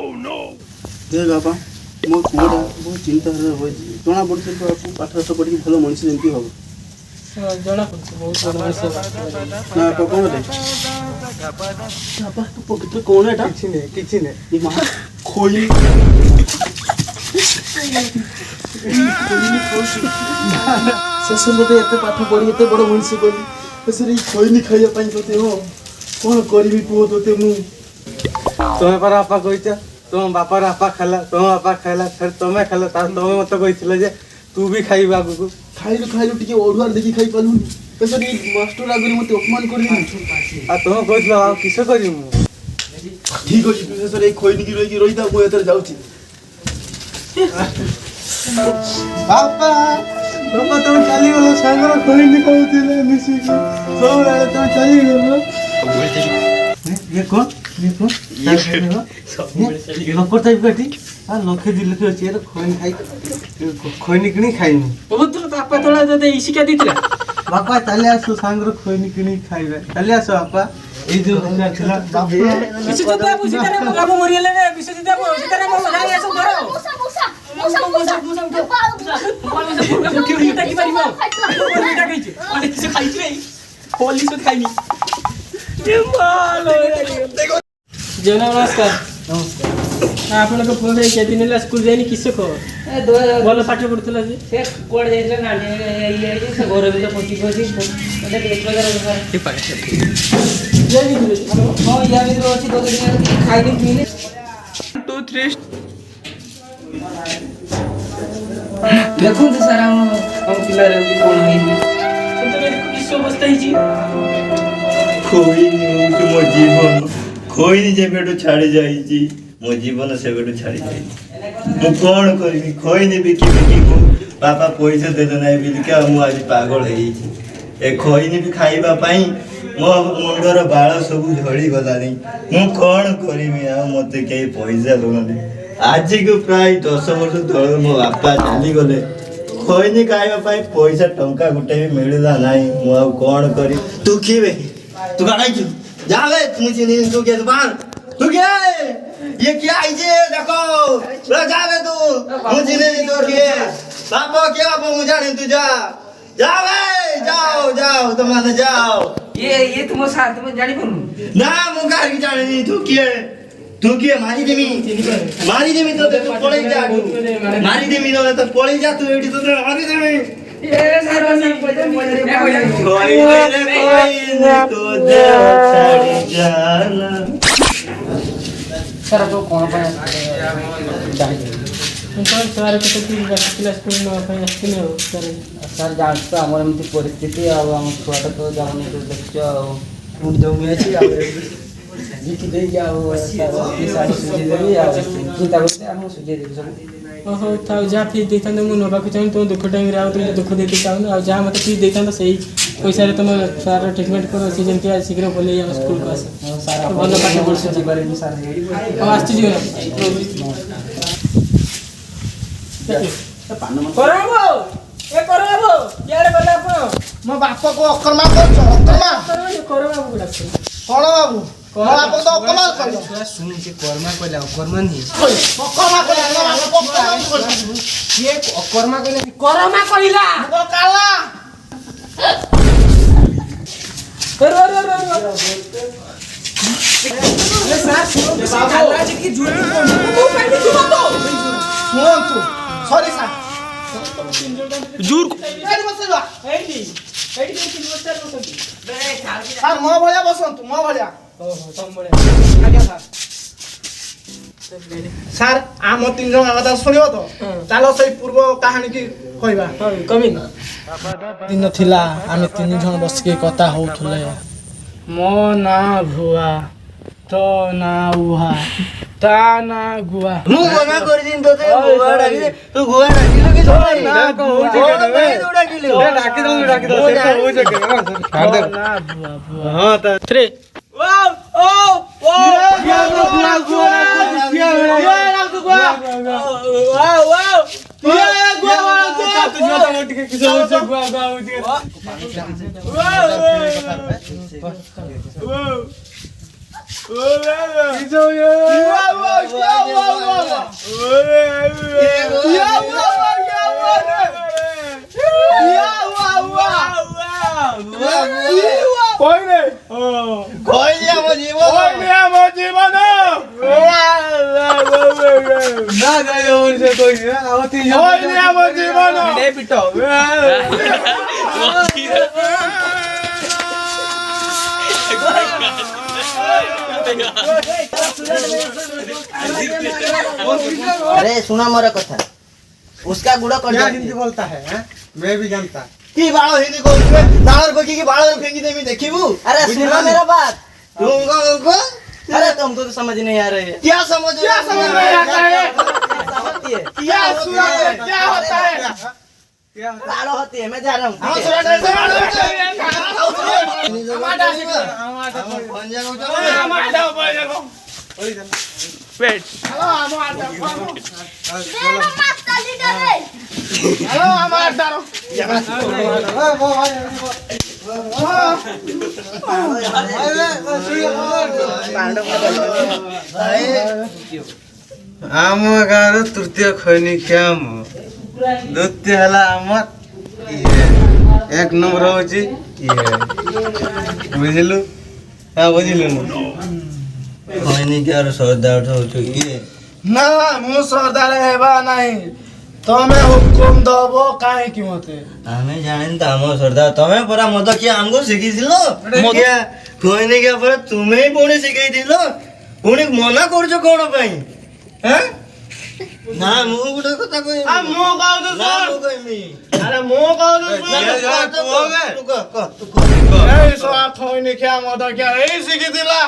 दे बाबा मो पुआ बहुत चिंता जना पड़ी पाठ साठ पढ़ी भल मनीष जमी हम जना पड़छ बहुत बड़ मनीष ना कौन रे बाबा तू पवित्र कौन है किछि ने ये मां खोई शेष मते एते पाठ पढ़ी एते बड़ मनीष कली शेष खोई खाइया पाई तोते हो कौन करी पुओ तोते मु तुम्हें पर आपा कहिचा तुम बापार आपा खाला तुम आपा खाइला फिर तुम्हें खाला तुम्हें मत कही जे तू भी खाइबा आगु खाइलु टिके ओढुआर देखि खाइ पालु तेसरी मास्टर आगरे मते अपमान करली आ तुम कहिला आ किस करी मु ठीक अछि प्रोफेसर ए खोइनी की रोइदा मु एतर जाउची बापा बापा तुम चली गलो सागर खोइनी कहउतिले मिसी सब रे तुम चली गलो ये कौन नंबर टाइप काटी आ लखे दिलखे अछि रे खोइनी खाइ खोइनी किनी खाइनी पवित्र तापा तोला जदे इसिका दितला बापा चले आसो सांगर खोइनी किनी खाइबे चले आसो बापा ए जो दिना छला बापा किछ तो बाबू सीतारा बाबू मरियले रे विश्व सीतारा सीतारा बाबू जाई आसो धरो क्यों मिटा की मारिबो मिटा कहिचे अरे किछ खाइछ रे होली से खाइनी ये माल देखो जय नमस्कार नमस्कार आपण को फोन रे के दिन ला स्कूल जाइनी किस को ए दो बोल पाठ पढुतला जे से कोड जाइला ना ये से घर भी तो पची पची ओटा 1000 ठीक पाए जय भी हां या भी रोची दो दिन खाइ नहीं पीने 2 3 देखो तो सारा हम पिला रे कोन है तो मेरे को किस अवस्था ही जी खोई नहीं मो जीवन खोई नहीं जेबेटू छाड़ी जाइची मो जीवन सेबेटू छाड़ी जाइची मु कोन करबी खोई नहीं बिकी को पापा पैसा दे दो नहीं बिल के मु आज पागल हेइची ए खोई नहीं भी खाइबा पई मो मुंडर बाळ सब झड़ी गलानी मु कोन करबी आ मते के पैसा दोनी आज को प्राय 10 वर्ष तळे मो बापा चली गले खोई नहीं खाइबा पई पैसा टंका गुटे भी मिलला नाही मु आ कोन करी तू किबे तू गाड़ी क्यों जा बे मुझे नहीं तू क्या दुकान तू क्या ये क्या है ये देखो ला जा बे तू मुझे नहीं तो के पापा क्या पापा मुझे नहीं तू जा जा बे जाओ जाओ तुम ना जाओ ये तुम साथ में जानी बोलू ना मुकार की जाने नहीं तू क्या मारी देमी तो तू पड़े जा मारी देमी तो पड़े जा तू एडी तो मारी देमी ये सारा नहीं पजे कोई तो दे छाड़ी जाना सारा तो कौन पाए तो सारे को तो क्लास स्कूल में पाए आस्ते हो सर जानतो हमर एमती परिस्थिति आ हम छुआटा तो जाने तो देखो पूर्ण जमी अछि जीत दे जाओ सारी सुझे देबी आ चिंता करते हम सुझे देबी सब ओहो था जा फी देता मु नबा को चाहि तो दुख टाइम रे आ तुम दुख देते चाहू आ जा मत फी देता सही पैसा रे तुम सारा ट्रीटमेंट करो से जेंति शीघ्र बोले हम स्कूल को आस सारा भलो पाठ पढ़ से बारे में सारा हम आस्ती जीवन कराबो ए कराबो यार बोला आप मो बाप को अकर्मा करछ अकर्मा कराबो गुडा कोन बाबू मो बाप तो अकर्मा कर सुन के कर्मा कहला कर्मा नहीं अकर्मा कहला बाप को अकर्मा ये कर्मा कहला कर्मा कहला मो काला अरे सर काला जी की झूठी को पानी क्यों तो सुन तू सॉरी सर जूर एडी बसवा एडी तीन बच्चा बसंती सर मो भलिया बसंतु मो भलिया ओहो तुम बड़े आज्ञा सर सर आम तीन जन कथा शुणियो तो चलो से पूर्व कहानी की कहबा कमिन दिन थिला आमे तीन जन बस के कथा होथले मो ना भुआ तो ना उहा ता ना गुआ मु मना कर दिन तो गुआ डाकी तू गुआ डाकी लो कि ना को हो जके डाकी लो डाकी दो से हो जके ना ना भुआ भुआ हां त 3 वाओ ओ ओ गुआ गुआ वाओ वाओ ये गुआ तू जो मोटी के किसे हो से गुआ गुआ हो अरे सुना मोरा कथा उसका गुड़ा कर क्या हिंदी बोलता है हैं? मैं भी जानता की बाड़ो हिंदी को दावर बकी की बाड़ो फेंकी दे मैं देखीबू अरे सुना मेरा बात तुमको अरे तुमको तो समझ नहीं आ रही है क्या समझ नहीं आता है क्या होता है बाड़ो होती है मैं जा रहा हूँ आम गाँव तृतीय खैनी ख्याम द्वितीय है आमर एक नंबर होची बुझलु हाँ बुझलु खैनी के और सरदार उठो ये ना मु सरदार हेबा नहीं तमे हुकुम दबो काहे कि मते आमे जानिन त हम सरदार तमे परा मत कि हमको शिखिथिलो क्या खैनी के पर तुमे ही पुणी शिखैथिलो पुणी मना करछो कोन पई हैं ना मु गुडे कथा कहि आ मो गाउ तो ना सर मु कहिमी अरे मो गाउ तो सर ए सो खैनी क्या मत क्या ए सिखि दिला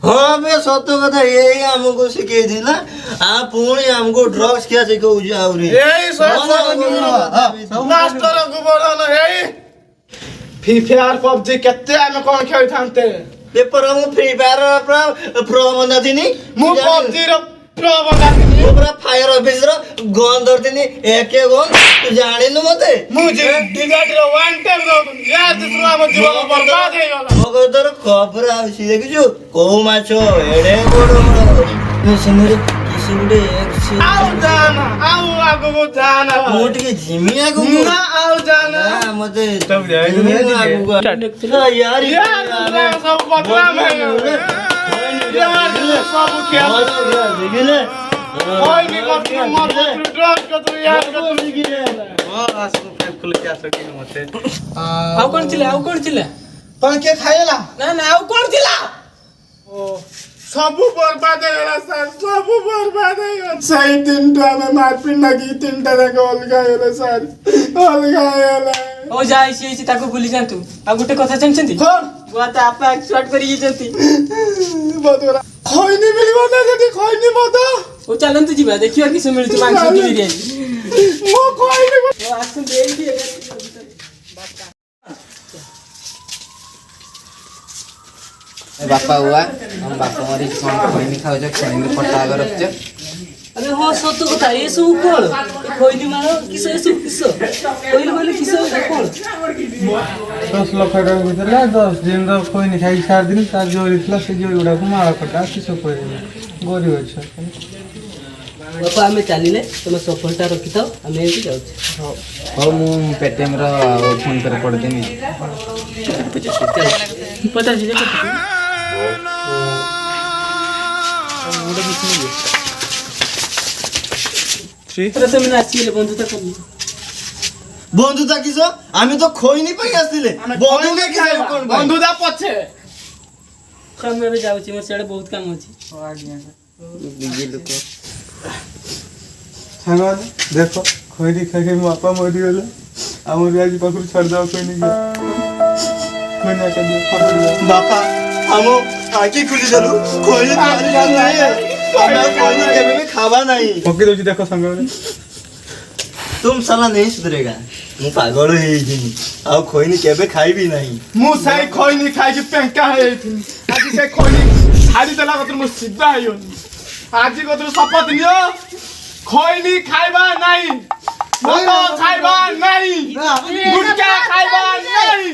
हाँ बे सत्य कथा यही हमको शिखैथिला आ पुणी हमको ड्रग्स क्या सिखौछ आउरी ए सो मास्टर को बोलन ए फ्री फायर पबजी केते आमे कोन खेल थांते पेपर मु फ्री फायर प्रो बंदा थिनी मु पबजी रो प्रो बंदा थिनी पूरा फायर ऑफिस रो गन धरतिनी एक गन तू जानिनु मते मुझे डिगाट रो वन टाइम रो यार दूसरा मत जीवन बर्बाद हे गला मगर तोर खबर आसी देखिछु को माछो एडे बडो सुनरे किसी गुडे एक से आओ जाना आओ आगो को जाना मोट के जिमी आगो ना आओ जाना ना मते तब जाए यार यार सब बदनाम है यार सब क्या देखिले कोई भी मत ड्रग का तो यार का तो खुल क्या सकिन मते ଆଉ କଣ ଥିଲା तन के खाइला ନା ନା ଆଉ କଣ ଥିଲା ओ सब बर्बाद है गला सर सब बर्बाद है सही दिन में मारपीट लगी तीनटा तक अलगा गला सर अलगा गला ଓ ଯାଇ ସିଏ ତାକୁ ଭୁଲି ଯାଆନ୍ତୁ ଆଉ ଗୋଟେ କଥା ଜାଣିଛନ୍ତି कौन ବୁଆ ତା ଆପା ଏକ୍ସପର୍ଟ କରି ଯାଇଛନ୍ତି बदरा खैनी मिलबो ना जदी खैनी मत ଓ ଚାଲନ୍ତୁ ଯିବା ଦେଖିବା କିସ ମିଳୁଛି ମାଂସ କି ବିରିୟାନୀ मो खैनी ଓ ଆସନ୍ତୁ ଏଇଠି बापा हुआ हम बापा मरी कौन खैनी खाऊ खैनी पट्टा आगे रखछ अरे हाँ सत कथा ये सब कौन खैनी मारो किस ये सब किस कहले कहले किस कौन 10 लाख टका बितला 10 दिन रो कोई नहीं खाई 4 दिन तार जोरी थला से जोरी उडा को मारा कटा किस कोई गोरी होछ बापा हमें चलिले तुम सफलता रखी थाओ हमें एठी जाउछ हो मु पेटीएम रो फोन कर पड़ देनी 50 বন্ধুতা কিছো আমি তো খইনি পাই আসছিলে বন্ধুতা কিছো কোন ভাই बंधुदा पछे समय में जाउछी मोर सेडे बहुत काम अछि बिजी लोक सामान देखो खैनी खाई के बापा मरी गेला हमर आज पकड़ छड़ दाओ खैनी के खैनी के खबर বাপা আমো আকি খুলি দেলু খইনি খালি নাই আমরা খইনি কেবে भी खावा नहीं पक्की दोची देखो संग तुम साला नहीं सुधरेगा मु पागल हो जिनी आ खइनी केबे खाइबी नहीं मु सही खैनी खाइ के पेंका है आज से खैनी छाड़ी देला कत मु सीधा आयो आज कत शपथ लियो खैनी खाइबा नहीं मत खाइबा नहीं गुटका खाइबा नहीं